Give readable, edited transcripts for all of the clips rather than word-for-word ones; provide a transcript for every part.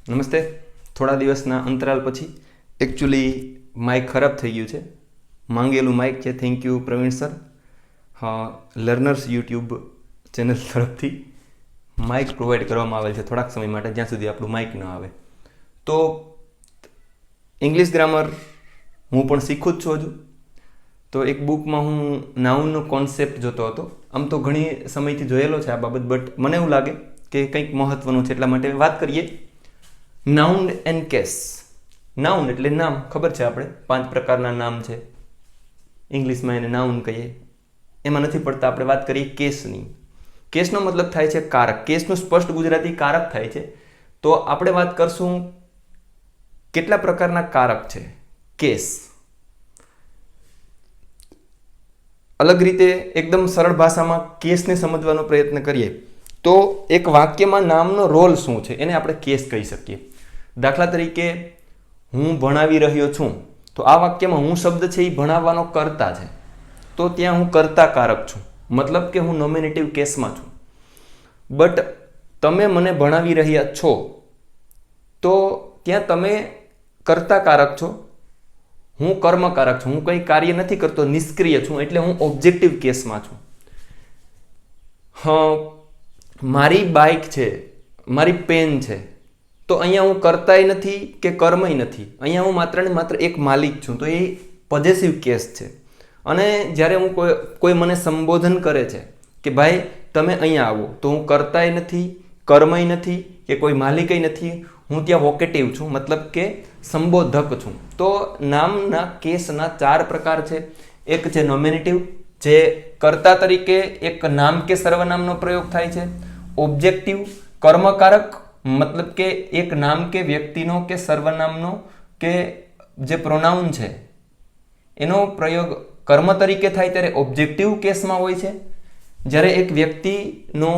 નમસ્તે. થોડા દિવસના અંતરાલ પછી એકચ્યુઅલી માઇક ખરાબ થઈ ગયું છે. માંગેલું માઇક છે. Thank you Praveen sir. Learners YouTube channel તરફથી માઇક પ્રોવાઈડ કરવામાં આવેલ છે થોડાક સમય માટે, જ્યાં સુધી આપણું માઇક ન આવે. તો ઇંગ્લિશ ગ્રામર હું પણ શીખું જ છું હજુ. તો એક બુકમાં હું નાઉનનો કોન્સેપ્ટ જોતો હતો. આમ તો ઘણી સમયથી જોયેલો છે આ બાબત, બટ મને એવું લાગે કે કંઈક મહત્વનું છે, એટલા માટે વાત કરીએ. Noun and case. નાઉન એટલે નામ, ખબર છે આપણે 5 પ્રકારના નામ છે. ઇંગ્લિશમાં એને નાઉન કહીએ. એમાં નથી પડતા આપણે વાત કરીએ કેસની. કેસનો મતલબ થાય છે કારક. કેસનું સ્પષ્ટ ગુજરાતી કારક થાય છે. તો આપણે વાત કરશું કેટલા પ્રકારના કારક છે કેસ. અલગ રીતે એકદમ સરળ ભાષામાં કેસને સમજવાનો પ્રયત્ન કરીએ તો એક વાક્યમાં નામનો રોલ શું છે એને આપણે કેસ કહી શકીએ. દાખલા તરીકે હું ભણાવી રહ્યો છું, તો આ વાક્યમાં હું શબ્દ છે એ ભણાવવાનો કર્તા છે, તો ત્યાં હું કર્તા કારક છું, મતલબ કે હું નોમિનેટિવ કેસમાં છું. બટ તમે મને ભણાવી રહ્યા છો, તો ત્યાં તમે કર્તા કારક છો, હું કર્મકારક છું, હું કંઈ કાર્ય નથી કરતો, નિષ્ક્રિય છું, એટલે હું ઓબ્જેક્ટિવ કેસમાં છું. મારી બાઇક છે, મારી પેન છે, તો અહીંયા હું કરતાય નથી કે કર્મય નથી, અહીંયા હું માત્ર ને માત્ર એક માલિક છું, તો એ પોઝેસિવ કેસ છે. અને જ્યારે હું કોઈ મને સંબોધન કરે છે કે ભાઈ તમે અહીંયા આવો, તો હું કરતાય નથી, કર્મય નથી કે કોઈ માલિકય નથી, હું ત્યાં વોકેટિવ છું, મતલબ કે સંબોધક છું. તો નામના કેસના 4 પ્રકાર છે. એક છે નોમિનેટિવ, જે કર્તા તરીકે એક નામ કે સર્વનામનો પ્રયોગ થાય છે. ઓબ્જેક્ટિવ, કર્મકારક, મતલબ કે એક નામ કે વ્યક્તિનો કે સર્વનામનો કે જે પ્રોનાઉન છે એનો પ્રયોગ કર્મ તરીકે થાય ત્યારે ઓબ્જેક્ટિવ કેસમાં હોય છે. જ્યારે એક વ્યક્તિનો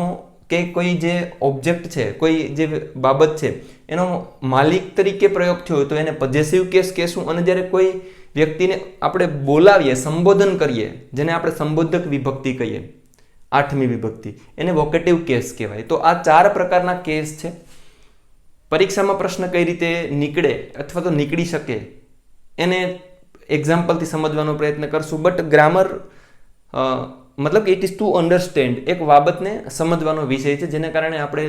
કે કોઈ જે ઓબ્જેક્ટ છે, કોઈ જે બાબત છે એનો માલિક તરીકે પ્રયોગ થયો હોય તો એને પોઝેસિવ કેસ કહેશું. અને જ્યારે કોઈ વ્યક્તિને આપણે બોલાવીએ, સંબોધન કરીએ, જેને આપણે સંબોધક વિભક્તિ કહીએ, 8મી વિભક્તિ, એને વોકેટિવ કેસ કહેવાય. તો આ 4 પ્રકારના કેસ છે. પરીક્ષામાં પ્રશ્ન કઈ રીતે નીકળે અથવા તો નીકળી શકે એને એક્ઝામ્પલથી સમજવાનો પ્રયત્ન કરશું. બટ ગ્રામર મતલબ કે ઇટ ઇઝ ટુ અન્ડરસ્ટેન્ડ, એક બાબતને સમજવાનો વિષય છે, જેને કારણે આપણે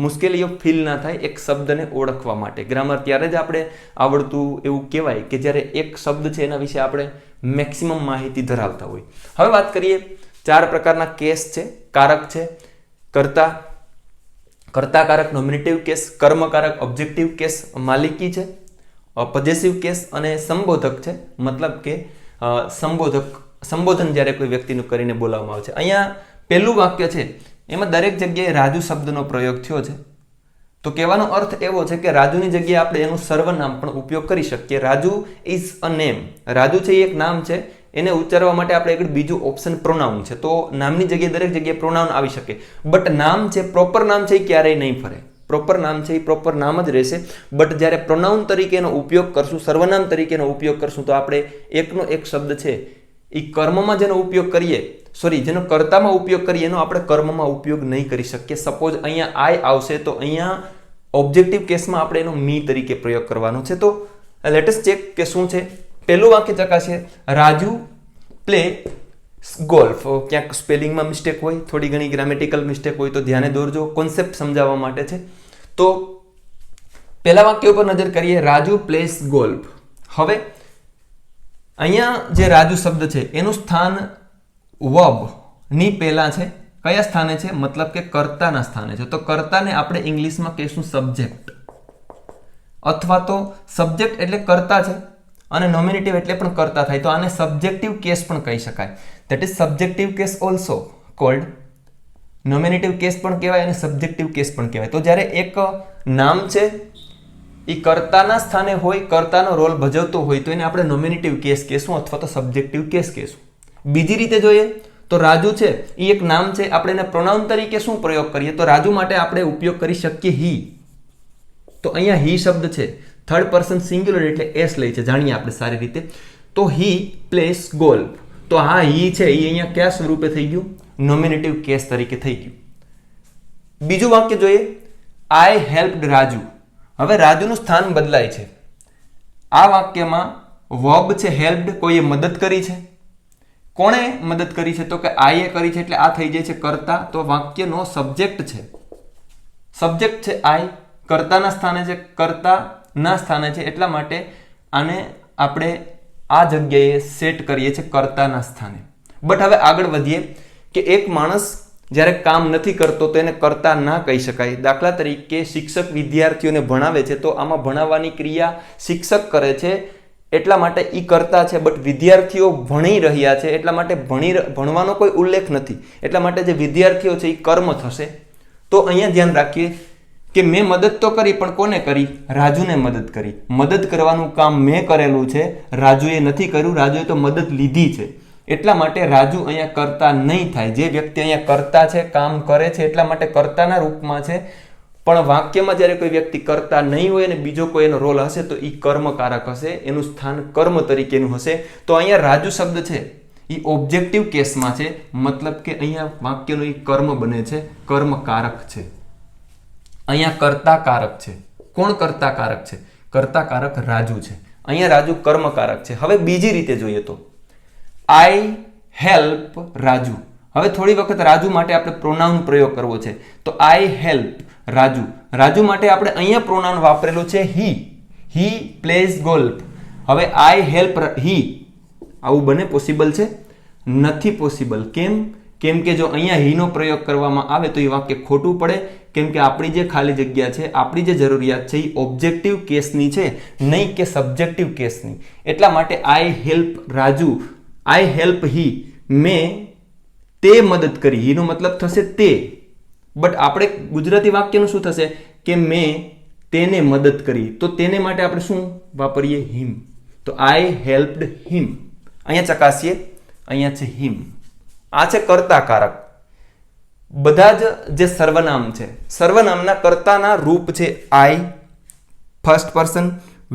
મુશ્કેલીઓ ફીલ ના થાય એક શબ્દને ઓળખવા માટે. ગ્રામર ત્યારે જ આપણે આવડતું એવું કહેવાય કે જ્યારે એક શબ્દ છે એના વિશે આપણે મેક્સિમમ માહિતી ધરાવતા હોય. હવે વાત કરીએ 4 પ્રકારના કેસ છે. કારક છે કર્તા, કર્તાકારક નોમિનેટિવ કેસ, કર્મકારક ઓબ્જેક્ટિવ કેસ, માલિકી છે, પોઝેસિવ કેસ, અને સંબોધક છે, મતલબ કે સંબોધન જ્યારે કોઈ વ્યક્તિનું કરીને બોલાવવામાં આવે છે. અહીંયા પહેલું વાક્ય છે એમાં દરેક જગ્યાએ રાજુ શબ્દનો પ્રયોગ થયો છે. તો કહેવાનો અર્થ એવો છે કે રાજુની જગ્યાએ આપણે એનું સર્વનામ પણ ઉપયોગ કરી શકીએ. Raju is a name. Raju છે એ એક નામ છે, એને ઉચ્ચારવા માટે આપણે આગળ બીજું ઓપ્શન પ્રોનાઉન છે. તો નામની જગ્યાએ દરેક જગ્યાએ પ્રોનાઉન આવી શકે. બટ નામ છે, પ્રોપર નામ છે એ ક્યારેય નહીં ફરે. પ્રોપર નામ છે એ પ્રોપર નામ જ રહેશે. બટ જ્યારે પ્રોનાઉન તરીકેનો ઉપયોગ કરશું, સર્વનામ તરીકેનો ઉપયોગ કરશું, તો આપણે એકનો એક શબ્દ છે એ કર્મમાં જેનો ઉપયોગ કરીએ, જેનો કર્તામાં ઉપયોગ કરીએ એનો આપણે કર્મમાં ઉપયોગ નહીં કરી શકીએ. સપોઝ અહીંયા આઈ આવશે તો અહીંયા ઓબ્જેક્ટિવ કેસમાં આપણે એનો મી તરીકે પ્રયોગ કરવાનો છે. તો લેટેસ્ટ ચેક કે શું છે. પહેલું વાક્ય ચકાસીએ. Raju play golf. ક્યાંક સ્પેલિંગમાં મિસ્ટેક હોય, થોડી ઘણી ગ્રામેટિકલ મિસ્ટેક હોય તો ધ્યાને દોરજો, કોન્સેપ્ટ સમજાવવા માટે છે. તો પહેલા વાક્ય ઉપર નજર કરીએ. Raju place golf. હવે અહીંયા જે રાજુ શબ્દ છે એનું સ્થાન વર્બ ની પહેલા છે. કયા સ્થાને છે? મતલબ કે કર્તાના સ્થાને છે. તો કર્તાને આપણે ઇંગ્લિશમાં કહીશું સબ્જેક્ટ, અથવા તો સબ્જેક્ટ એટલે કર્તા છે અને નોમિનેટિવ એટલે પણ કર્તા થાય, તો આને સબ્જેક્ટિવ કેસ પણ કહી શકાય. That is subjective case also called. Nominative case પણ કહેવાય અને સબ્જેક્ટિવ કેસ પણ કહેવાય. તો જ્યારે એક નામ છે એ કર્તાના સ્થાને હોય, કર્તાનો રોલ ભજવતો હોય, તો એને આપણે નોમિનેટિવ કેસ કહેશું અથવા તો સબ્જેક્ટિવ કેસ કહેશું. બીજી રીતે જોઈએ તો રાજુ છે એ એક નામ છે, આપણે એને પ્રોનાઉન તરીકે શું પ્રયોગ કરીએ તો રાજુ માટે આપણે ઉપયોગ કરી શકીએ હી. તો અહીંયા હી શબ્દ છે, થર્ડ પર્સન સિંગ્યુલર એટલે એસ લે છે, જાણીએ આપણે સારી રીતે. તો હી પ્લેસ ગોલ્ફ. તો હા હી છે એ અહીંયા કયા સ્વરૂપે થઈ ગયું? નોમિનેટિવ કેસ તરીકે થઈ ગયું. બીજું વાક્ય જોઈએ. આઈ હેલ્પ્ડ રાજુ. હવે રાજુનું સ્થાન બદલાય છે. આ વાક્યમાં વર્બ છે હેલ્પ્ડ, કોઈએ મદદ કરી છે. કોણે મદદ કરી છે? તો કે આઈએ કરી છે, એટલે આ થઈ જાય છે કર્તા. તો વાક્યનો સબ્જેક્ટ છે, સબ્જેક્ટ છે આઈ, કર્તાના સ્થાને છે, કર્તાના સ્થાને છે, એટલા માટે આને આપણે આ જગ્યાએ સેટ કરીએ છીએ કર્તાના સ્થાને. બટ હવે આગળ વધીએ કે એક માણસ જ્યારે કામ નથી કરતો તો એને કર્તા ના કહી શકાય. દાખલા તરીકે શિક્ષક વિદ્યાર્થીઓને ભણાવે છે, તો આમાં ભણાવવાની ક્રિયા શિક્ષક કરે છે, એટલા માટે ઈ કર્તા છે. બટ વિદ્યાર્થીઓ ભણી રહ્યા છે, એટલા માટે ભણવાનો કોઈ ઉલ્લેખ નથી, એટલા માટે જે વિદ્યાર્થીઓ છે એ કર્મ થશે. તો અહીંયા ધ્યાન રાખીએ કે મેં મદદ તો કરી, પણ કોને કરી? રાજુને મદદ કરી. મદદ કરવાનું કામ મેં કરેલું છે, રાજુએ નથી કર્યું, રાજુએ તો મદદ લીધી છે. એટલા માટે રાજુ અહીંયા કર્તા નહીં થાય. જે વ્યક્તિ અહીંયા કર્તા છે, કામ કરે છે, એટલા માટે કર્તાના રૂપમાં છે. પણ વાક્યમાં જ્યારે કોઈ વ્યક્તિ કર્તા નહીં હોય અને બીજો કોઈ એનો રોલ હશે તો એ કર્મકારક હશે, એનું સ્થાન કર્મ તરીકેનું હશે. તો અહીંયા રાજુ શબ્દ છે એ ઓબ્જેક્ટિવ કેસમાં છે, મતલબ કે અહીંયા વાક્યનું એ કર્મ બને છે, કર્મકારક છે. અહીંયા કર્તાકારક છે. કોણ કર્તાકારક છે? કર્તાકારક રાજુ છે. અહીંયા રાજુ કર્મકારક છે. હવે બીજી રીતે જોઈએ તો આઈ હેલ્પ રાજુ. હવે થોડી વખત રાજુ માટે આપણે પ્રોનાઉન પ્રયોગ કરવો છે, તો આઈ હેલ્પ રાજુ. રાજુ માટે આપણે અહીંયા પ્રોનાઉન વાપરેલું છે હી. હી પ્લેઝ ગોલ્ફ. હવે આઈ હેલ્પ હી, આવું બને? પોસિબલ છે? નથી પોસિબલ. કેમ? કેમ કે જો અહીંયા હીનો પ્રયોગ કરવામાં આવે તો એ વાક્ય ખોટું પડે. કેમ કે આપણી જે ખાલી જગ્યા છે, આપણી જે જરૂરિયાત છે એ ઓબ્જેક્ટિવ કેસની છે, નહીં કે સબ્જેક્ટિવ કેસની. એટલા માટે I help Raju, I help he, મેં તે મદદ કરી. હીનો મતલબ થશે તે. બટ આપણે ગુજરાતી વાક્યનું શું થશે કે મેં તેને મદદ કરી. તો તેને માટે આપણે શું વાપરીએ? હિમ. તો આઈ હેલ્પડ હિમ. અહીંયા ચકાસીએ, અહીંયા છે હિમ. આ છે કર્તાકારક. બધા જ જે સર્વનામ છે, સર્વનામના કર્તાના રૂપ છે I, first person,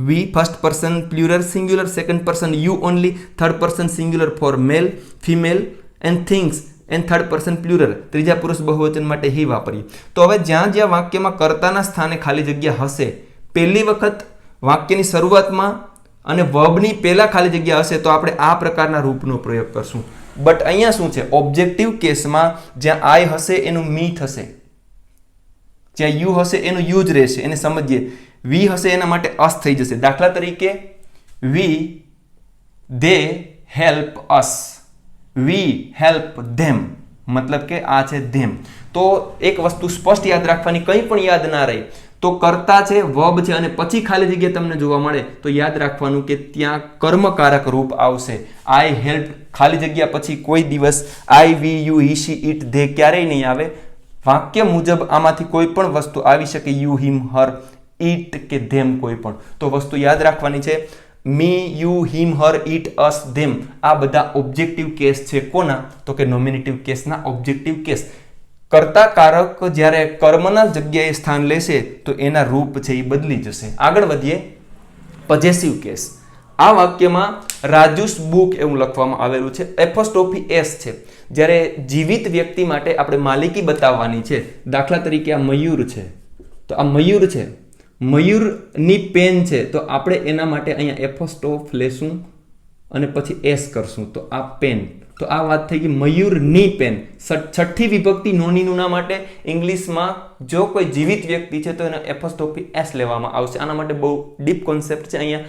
we first person plural singular, second person you only, third person singular for male female and things, and third person plural, ત્રીજા પુરુષ બહુવચન માટે હી વાપરીએ. તો હવે જ્યાં જ્યાં વાક્યમાં કર્તાના સ્થાને ખાલી જગ્યા હશે, પહેલી વખત વાક્યની શરૂઆતમાં અને વર્બની પહેલા ખાલી જગ્યા હશે, તો આપણે આ પ્રકારના રૂપનો પ્રયોગ કરશું. બટ અહીંયા શું છે? ઓબ્જેક્ટિવ કેસમાં જ્યાં આઈ હશે એનું મી થશે, જ્યાં યુ હશે એનું યુ જ રહેશે. એને સમજીએ. વી હશે એના માટે અસ થઈ જશે. દાખલા તરીકે વી દે હેલ્પ અસ, વી હેલ્પ ધેમ, મતલબ કે આ છે ધેમ. તો એક વસ્તુ સ્પષ્ટ યાદ રાખવાની, કંઈ પણ યાદ ના રહે તો કર્તા છે, વર્બ છે અને પછી ખાલી જગ્યા તમને જોવા મળે તો યાદ રાખવાનું કે ત્યાં કર્મકારક રૂપ આવશે. આઈ હેલ્પ ખાલી જગ્યા પછી કોઈ દિવસ I, we, you, he, she, it, they ક્યારેય નહીં આવે. વાક્ય મુજબ આમાંથી કોઈ પણ વસ્તુ આવી શકે, યુ, હિમ, હર, ઇટ કે ધેમ, કોઈ પણ. તો વસ્તુ યાદ રાખવાની છે. મી, યુ, હિમ, હર, ઇટ, અસ, ધેમ, આ બધા ઓબ્જેક્ટિવ કેસ છે. કોના? તો કે નોમિનેટિવ કેસના ઓબ્જેક્ટિવ કેસ. કર્તાકારક જ્યારે કર્મના જગ્યાએ સ્થાન લેશે તો એના રૂપ છે એ બદલી જશે. આગળ વધીએ. Possessive case. આ વાક્યમાં રાજુસ બુક એવું લખવામાં આવેલું છે, એપોસ્ટ્રોફી એસ છે. જ્યારે જીવિત વ્યક્તિ માટે આપણે માલિકી બતાવવાની છે, દાખલા તરીકે આ મયુર છે, તો આ મયુર છે, મયુરની પેન છે, તો આપણે એના માટે અહીંયા એપોસ્ટ્રોફ લેશું અને પછી એસ કરશું, તો આ પેન. તો આ વાત થઈ ગઈ મયુરની પેન. છઠ્ઠી વિભક્તિ નોની ના માટે ઇંગ્લિશમાં જો કોઈ જીવિત વ્યક્તિ છે તો એને એપોસ્ટ્રોફી એસ લેવામાં આવશે. આના માટે બહુ ડીપ કોન્સેપ્ટ છે, અહીંયા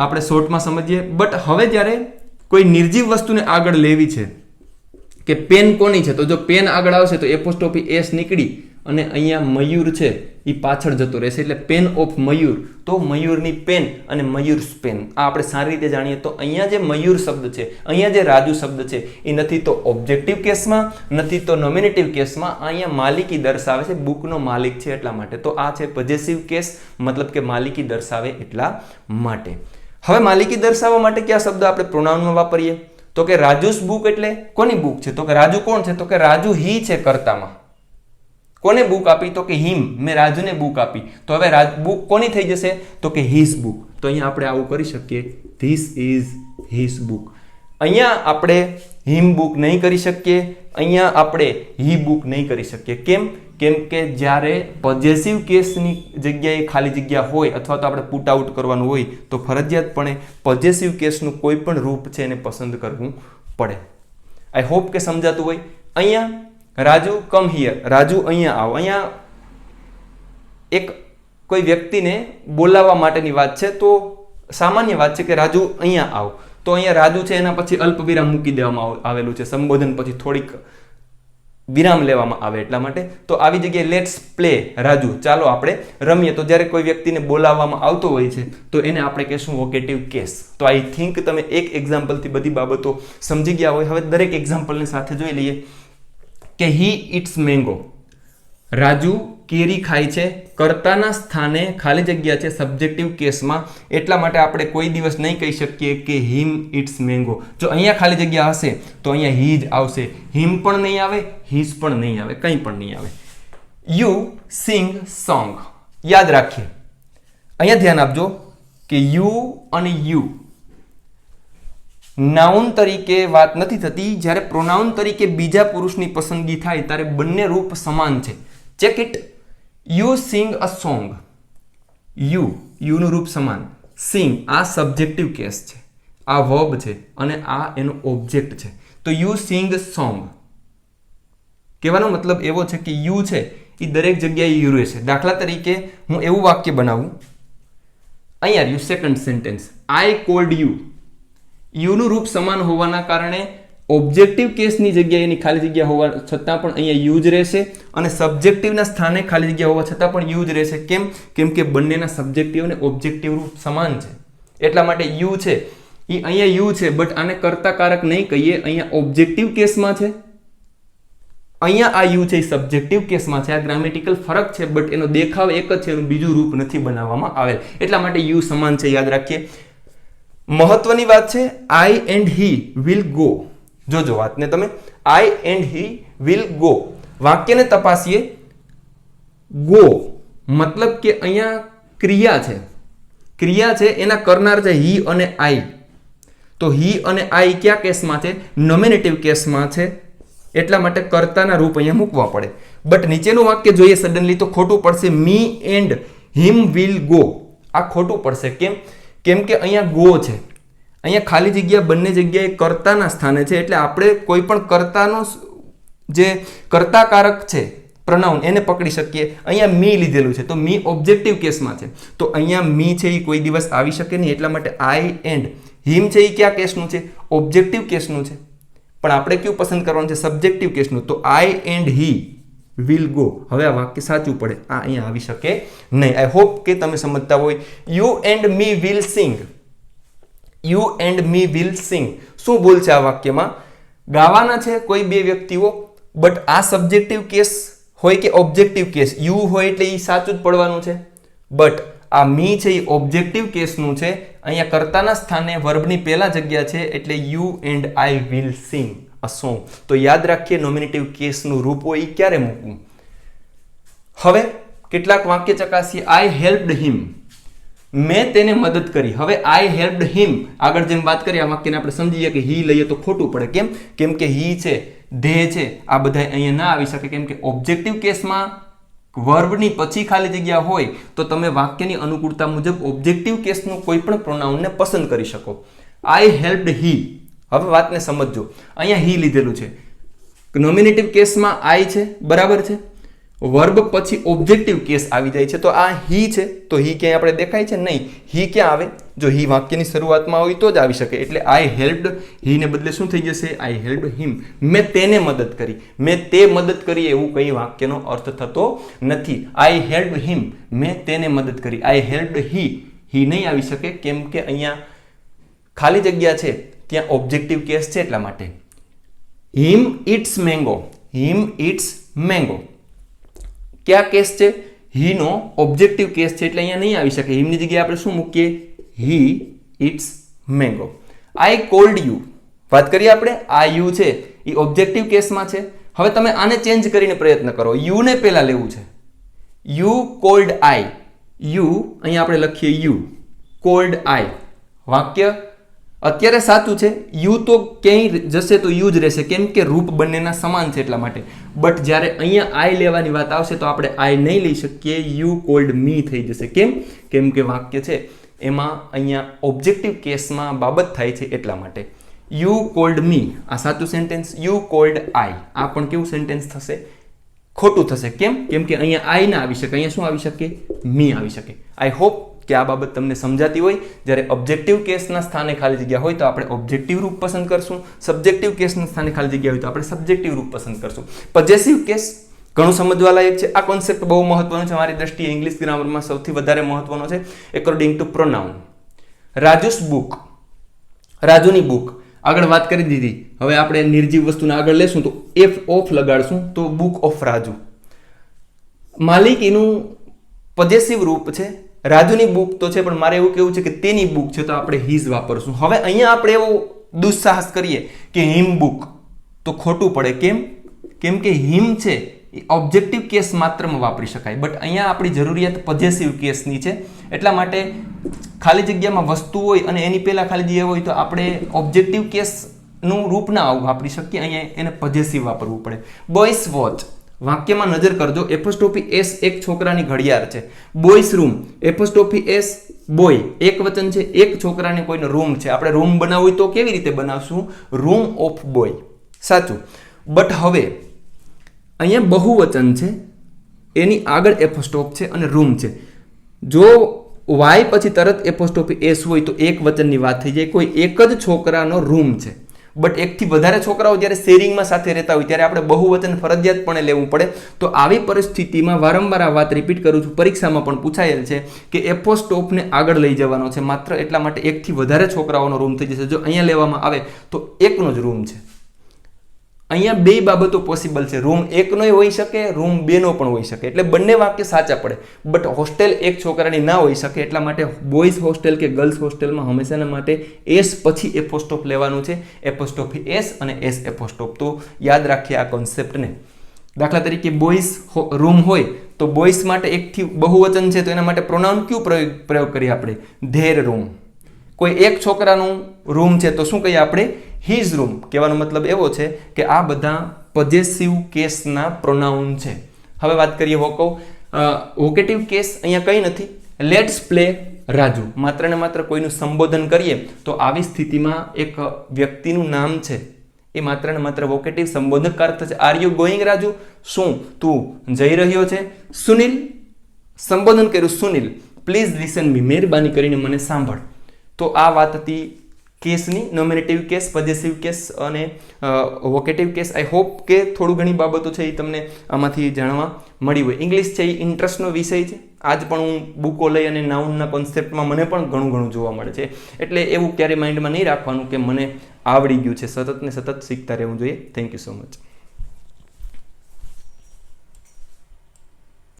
આપણે શોર્ટમાં સમજીએ. બટ હવે જ્યારે કોઈ નિર્જીવ વસ્તુને આગળ લેવી છે કે પેન કોની છે, તો જો પેન આગળ આવશે તો એપોસ્ટ્રોફી એસ નીકળી અને અહીંયા મયુર છે એ પાછળ જતો રહેશે, એટલે પેન ઓફ મયુર. તો મયુરની પેન અને મયુર્સ પેન, આ આપણે સારી રીતે જાણીએ. તો અહીંયા જે મયુર શબ્દ છે, અહીંયા જે રાજુ શબ્દ છે એ નથી તો ઓબ્જેક્ટિવ કેસમાં, નથી તો નોમિનેટિવ કેસમાં. અહીંયા માલિકી દર્શાવે છે, બુકનો માલિક છે એટલા માટે. તો આ છે પોઝેસિવ કેસ, મતલબ કે માલિકી દર્શાવે એટલા માટે. હવે માલિકી દર્શાવવા માટે કયા શબ્દ આપણે પ્રોનાઉનમાં વાપરીએ? તો કે રાજુસ બુક એટલે કોની બુક છે? તો કે રાજુ કોણ છે? તો કે રાજુ હી છે કર્તામાં. કોને બુક આપી? તો કે હિમ. મેં રાજુને બુક આપી. તો હવે બુક કોની થઈ જશે? તો કે હિઝ બુક. તો અહીંયા આપણે આવું કરી શકીએ, ધીસ ઇઝ હિઝ બુક. અહીંયા આપણે હિમ બુક નહીં કરી શકીએ, અહીંયા આપણે હી બુક નહીં કરી શકીએ. કેમ? કેમ કે જ્યારે પોઝેસિવ કેસની જગ્યાએ ખાલી જગ્યા હોય અથવા તો આપણે પુટ આઉટ કરવાનું હોય તો ફરજિયાતપણે પોઝેસિવ કેસનું કોઈ પણ રૂપ છે એને પસંદ કરવું પડે. આઈ હોપ કે સમજાતું હોય. અહીંયા રાજુ કમ હિયર, રાજુ અહીંયા આવો. અહીંયા એક કોઈ વ્યક્તિને બોલાવવા માટેની વાત છે, તો સામાન્ય વાત છે કે રાજુ અહીંયા આવ. તો અહીંયા રાજુ છે એના પછી અલ્પ વિરામ મૂકી દેવામાં આવેલું છે, સંબોધન પછી થોડીક વિરામ લેવામાં આવે એટલા માટે. તો આવી જગ્યાએ લેટ્સ પ્લે રાજુ, ચાલો આપણે રમીએ. તો જ્યારે કોઈ વ્યક્તિને બોલાવવામાં આવતો હોય છે તો એને આપણે કહેશું વોકેટિવ કેસ. તો આઈ થિંક તમે એક એક્ઝામ્પલથી બધી બાબતો સમજી ગયા હોય. હવે દરેક એક્ઝામ્પલની સાથે જોઈ લઈએ કે હી ઇટ્સ મેંગો, રાજુ કેરી ખાય છે. કર્તાના સ્થાને ખાલી જગ્યા છે સબ્જેક્ટિવ કેસમાં, એટલા માટે આપણે કોઈ દિવસ નહીં કહી શકીએ કે હિમ ઇટ્સ મેંગો. જો અહીંયા ખાલી જગ્યા હશે તો અહીંયા હી જ આવશે, હિમ પણ નહીં આવે, હીઝ પણ નહીં આવે, કંઈ પણ નહીં આવે. યુ સિંગ સોંગ, યાદ રાખીએ અહીંયા ધ્યાન આપજો કે યુ અને યુ નાઉન તરીકે વાત નથી થતી. જ્યારે પ્રોનાઉન તરીકે બીજા પુરુષની પસંદગી થાય ત્યારે બંને રૂપ સમાન છે. Check it. You sing a song, યુનું રૂપ સમાન. સિંગ આ સબ્જેક્ટિવ કેસ છે, આ વર્બ છે અને આ એનો ઓબ્જેક્ટ છે. તો યુ સિંગ સોંગ કહેવાનો મતલબ એવો છે કે યુ છે એ દરેક જગ્યાએ યુ રહેશે. દાખલા તરીકે હું એવું વાક્ય બનાવું, અહીંયા you second sentence, I called you. યુનું રૂપ સમાન હોવાના કારણે ઓબ્જેક્ટિવ કેસની જગ્યાએ એની ખાલી જગ્યા હોવા છતાં પણ અહીંયા યુ જ રહેશે અને સબ્જેક્ટિવના સ્થાને ખાલી જગ્યા હોવા છતાં પણ યુ જ રહેશે. કેમ કે બંનેના સબ્જેક્ટિવ અને ઓબ્જેક્ટિવ રૂપ સમાન છે. એટલા માટે યુ છે એ અહીંયા યુ છે, બટ આને કર્તાકારક નહીં કહીએ, અહીંયા ઓબ્જેક્ટિવ કેસમાં છે. અહીંયા આ યુ છે એ સબ્જેક્ટિવ કેસમાં છે. આ ગ્રામેટિકલ ફરક છે, બટ એનો દેખાવ એક જ છે, એનું બીજું રૂપ નથી બનાવવામાં આવેલ. એટલા માટે યુ સમાન છે, યાદ રાખીએ. મહત્વની વાત છે I and he will go. જોજો વાતને તમે, I and he will go. વાક્યને તપાસીએ. ગો મતલબ કે અહીંયા ક્રિયા છે એના કરનાર છે હી અને આઈ. તો હી અને આઈ કયા કેસમાં છે? નોમિનેટિવ કેસમાં છે. એટલા માટે કર્તાના રૂપ અહીંયા મૂકવા પડે. બટ નીચેનું વાક્ય જોઈએ સડનલી તો ખોટું પડશે. Me and him will go, આ ખોટું પડશે. કેમ કે અહીંયા ગો છે, અહીંયા ખાલી જગ્યા બંને જગ્યાએ કર્તાના સ્થાને છે. એટલે આપણે કોઈ પણ કર્તાનો જે કર્તાકારક છે પ્રનાઉન એને પકડી શકીએ. અહીંયા મી લીધેલું છે તો મી ઓબ્જેક્ટિવ કેસમાં છે, તો અહીંયા મી છે એ કોઈ દિવસ આવી શકે નહીં. એટલા માટે આઈ એન્ડ હિમ છે એ કયા કેસનું છે? ઓબ્જેક્ટિવ કેસનું છે. પણ આપણે કયું પસંદ કરવાનું છે? સબ્જેક્ટિવ કેસનું. તો I and he will go. હવે આ વાક્ય સાચું પડે, આ અહીંયા આવી શકે નહીં. આઈ હોપ કે તમે સમજતા હોય. You and me will sing, you and me will sing. શું ભૂલ છે આ વાક્યમાં? ગાવાના છે કોઈ બે વ્યક્તિઓ, બટ આ સબ્જેક્ટિવ કેસ હોય કે ઓબ્જેક્ટિવ કેસ, યુ હોય એટલે એ સાચું જ પડવાનું છે. બટ આ મી છે એ ઓબ્જેક્ટિવ કેસનું છે. અહીંયા કર્તાના સ્થાને વર્બની પહેલા જગ્યા છે એટલે you and I will sing a song. તો યાદ રાખીએ નોમિનેટિવ કેસનું રૂપ હોય એ ક્યારે મૂકવું. હવે કેટલાક વાક્ય ચકાસીએ. આઈ હેલ્પડ હિમ, મેં તેને મદદ કરી. હવે આઈ હેલ્પડ હિમ આગળ જેમ વાત કરી આ વાક્યને આપણે સમજીએ કે હી લઈએ તો ખોટું પડે. કેમ કે હી છે, ધે છે, આ બધા અહીંયા ના આવી શકે. કેમ કે ઓબ્જેક્ટિવ કેસમાં વર્બની પછી ખાલી જગ્યા હોય તો તમે વાક્યની અનુકૂળતા મુજબ ઓબ્જેક્ટિવ કેસનું કોઈ પણ પ્રોનાઉનને પસંદ કરી શકો. આઈ હેલ્પડ હી. હવે વાતને સમજજો. અહીંયા હી લીધેલું છે, નોમિનેટિવ કેસમાં આઈ છે, બરાબર છે. વર્બ પછી ઓબ્જેક્ટિવ કેસ આવી જાય છે તો આ હી છે. તો હી ક્યાંય આપણે દેખાય છે? નહીં. હી ક્યાં આવે? જો હી વાક્યની શરૂઆતમાં હોય તો જ આવી શકે. એટલે આઈ હેલ્પડ હી ને બદલે શું થઈ જશે? આઈ હેલ્પડ હિમ. મેં તેને મદદ કરી, મેં તે મદદ કરી એવું કઈ વાક્યનો અર્થ થતો નથી. આઈ હેલ્પડ હિમ, મેં તેને મદદ કરી. આઈ હેલ્પડ હી, હી નહીં આવી શકે કેમ કે અહીંયા ખાલી જગ્યા છે ત્યાં ઓબ્જેક્ટિવ કેસ છે. એટલા માટે him eats mango, him eats mango ક્યાં કેસ છે? હી નો ઓબ્જેક્ટિવ કેસ છે એટલે અહીંયા નહીં આવી શકે. હિમની જગ્યાએ આપણે શું મૂકીએ? He eats mango. I called you વાત કરીએ આપણે. આ યુ છે એ ઓબ્જેક્ટિવ કેસમાં છે. હવે તમે આને ચેન્જ કરીને પ્રયત્ન કરો. યુ ને પહેલા લેવું છે. You cold I. યુ અહીંયા આપણે લખીએ યુ, કોલ્ડ આઈ. વાક્ય અત્યારે સાચું છે, યુ તો ક્યાંય જશે તો યુ જ રહેશે, કેમ કે રૂપ બંનેના સમાન છે એટલા માટે. બટ જ્યારે અહીંયા આઈ લેવાની વાત આવશે તો આપણે આઈ નહીં લઈ શકીએ, યુ કોલ્ડ મી થઈ જશે. કેમ કે વાક્ય છે એમાં અહીંયા ઓબ્જેક્ટિવ કેસમાં બાબત થાય છે એટલા માટે. યુ કોલ્ડ મી આ સાચું સેન્ટેન્સ, યુ કોલ્ડ આઈ આ પણ કેવું સેન્ટેન્સ થશે? ખોટું થશે. કેમ કે અહીંયા આઈ ના આવી શકે, અહીંયા શું આવી શકે? મી આવી શકે. આઈ હોપ કે આ બાબત તમને સમજાતી હોય. જ્યારે ઓબ્જેક્ટિવ કેસના સ્થાને ખાલી જગ્યા હોય તો આપણે ઓબ્જેક્ટિવ રૂપ પસંદ કરશું, સબ્જેક્ટિવ કેસના સ્થાને ખાલી જગ્યા હોય તો આપણે સબ્જેક્ટિવ રૂપ પસંદ કરશું. પોઝેસિવ કેસ ઘણું સમજવા લાયક છે. આ કોન્સેપ્ટ બહુ મહત્વનો છે મારી દ્રષ્ટિએ, ઇંગ્લિશ ગ્રામરમાં સૌથી વધારે મહત્વનો છે according to pronoun. Raju's book, રાજુની બુક આગળ વાત કરી દીધી. હવે આપણે નિર્જીવ વસ્તુને આગળ લેશું તો એફ ઓફ લગાડશું તો બુક ઓફ રાજુ. માલિકીનું પોઝેસિવ રૂપ છે, રાજુની બુક તો છે પણ મારે એવું કેવું છે કે તેની બુક છે તો આપણે હિઝ વાપરશું. હવે અહીંયા આપણે એવો દુસ્સાહસ કરીએ કે હિમ બુક તો ખોટું પડે. કેમ કે હિમ છે એ ઓબ્જેક્ટિવ કેસ માત્રમાં વાપરી શકાય, બટ અહીંયા આપણી જરૂરિયાત પોઝેસિવ કેસની છે એટલા માટે ખાલી જગ્યામાં વસ્તુ હોય અને એની પહેલા ખાલી જગ્યા હોય તો આપણે ઓબ્જેક્ટિવ કેસનું રૂપ ના વાપરી શકીએ, અહીંયા એને પોઝેસિવ વાપરવું પડે. બોયસ વોચ, વાક્યમાં નજર કરજો, એપોસ્ટ્રોફી એસ એક છોકરાની ઘડિયાળ છે. Boys room, apostrophe S boy એક વચન છે, એક છોકરાને કોઈનો રૂમ છે. આપણે રૂમ બનાવવું તો કેવી રીતે બનાવશું? Room of boy. સાચું. બટ હવે અહીંયા બહુવચન છે, એની આગળ એપોસ્ટ્રોફ છે અને રૂમ છે. જો વાય પછી તરત એપોસ્ટ્રોફી એસ હોય તો એક વચનની વાત થઈ જાય. કોઈ એક જ છોકરાનો રૂમ છે, બટ એકથી વધારે છોકરાઓ જ્યારે શેરિંગમાં સાથે રહેતા હોય ત્યારે આપણે બહુવચન ફરજિયાતપણે લેવું પડે. તો આવી પરિસ્થિતિમાં વારંવાર આ વાત રિપીટ કરું છું, પરીક્ષામાં પણ પૂછાયેલ છે કે એપોસ્ટ્રોફને આગળ લઈ જવાનો છે માત્ર એટલા માટે એકથી વધારે છોકરાઓનો રૂમ થઈ જશે. જો અહીંયા લેવામાં આવે તો એકનો જ રૂમ છે. અહીંયા બે બાબતો પોસિબલ છે, રૂમ એકનોય હોઈ શકે, રૂમ બેનો પણ હોઈ શકે, એટલે બંને વાક્ય સાચા પડે. બટ હોસ્ટેલ એક છોકરાની ના હોઈ શકે એટલા માટે બોયઝ હોસ્ટેલ કે ગર્લ્સ હોસ્ટેલમાં હંમેશાના માટે એસ પછી એપોસ્ટ્રોફ લેવાનું છે, એપોસ્ટ્રોફી એસ અને એસ એપોસ્ટ્રોફ. તો યાદ રાખીએ આ કોન્સેપ્ટને. દાખલા તરીકે બોયઝ રૂમ હોય તો બોયઝ માટે એકથી બહુવચન છે તો એના માટે પ્રોનાઉન કયું પ્રયોગ કરીએ આપણે? There room. કોઈ એક છોકરાનું રૂમ છે તો શું કહીએ આપણે? His room. કહેવાનો મતલબ એવો છે કે આ બધા પોઝેસિવ કેસના પ્રોનાઉન છે. હવે વાત કરીએ વોકેટિવ કેસ. અહીંયા કંઈ નથી. Let's play Raju. માત્ર ને માત્ર કોઈનું સંબોધન કરીએ તો આવી સ્થિતિમાં એક વ્યક્તિનું નામ છે એ માત્ર ને માત્ર વોકેટિવ સંબોધક અર્થ છે. Are you going Raju? શું તું જઈ રહ્યો છે? સુનિલ, સંબોધન કર્યું સુનિલ, પ્લીઝ લિસન મી, મહેરબાની કરીને મને સાંભળ. તો આ વાત હતી કેસની, નોમિનેટિવ કેસ, પોઝેસિવ કેસ અને વોકેટિવ કેસ. આઈ હોપ કે થોડું ઘણી બાબતો છે એ તમને આમાંથી જાણવા મળી હોય. ઇંગ્લિશ છે એ ઇન્ટરેસ્ટનો વિષય છે. આજ પણ હું બુકો લઈ અને નાઉનના કોન્સેપ્ટમાં મને પણ ઘણું જોવા મળે છે. એટલે એવું ક્યારેય માઇન્ડમાં નહીં રાખવાનું કે મને આવડી ગયું છે. સતત ને સતત શીખતા રહેવું જોઈએ. Thank you so much.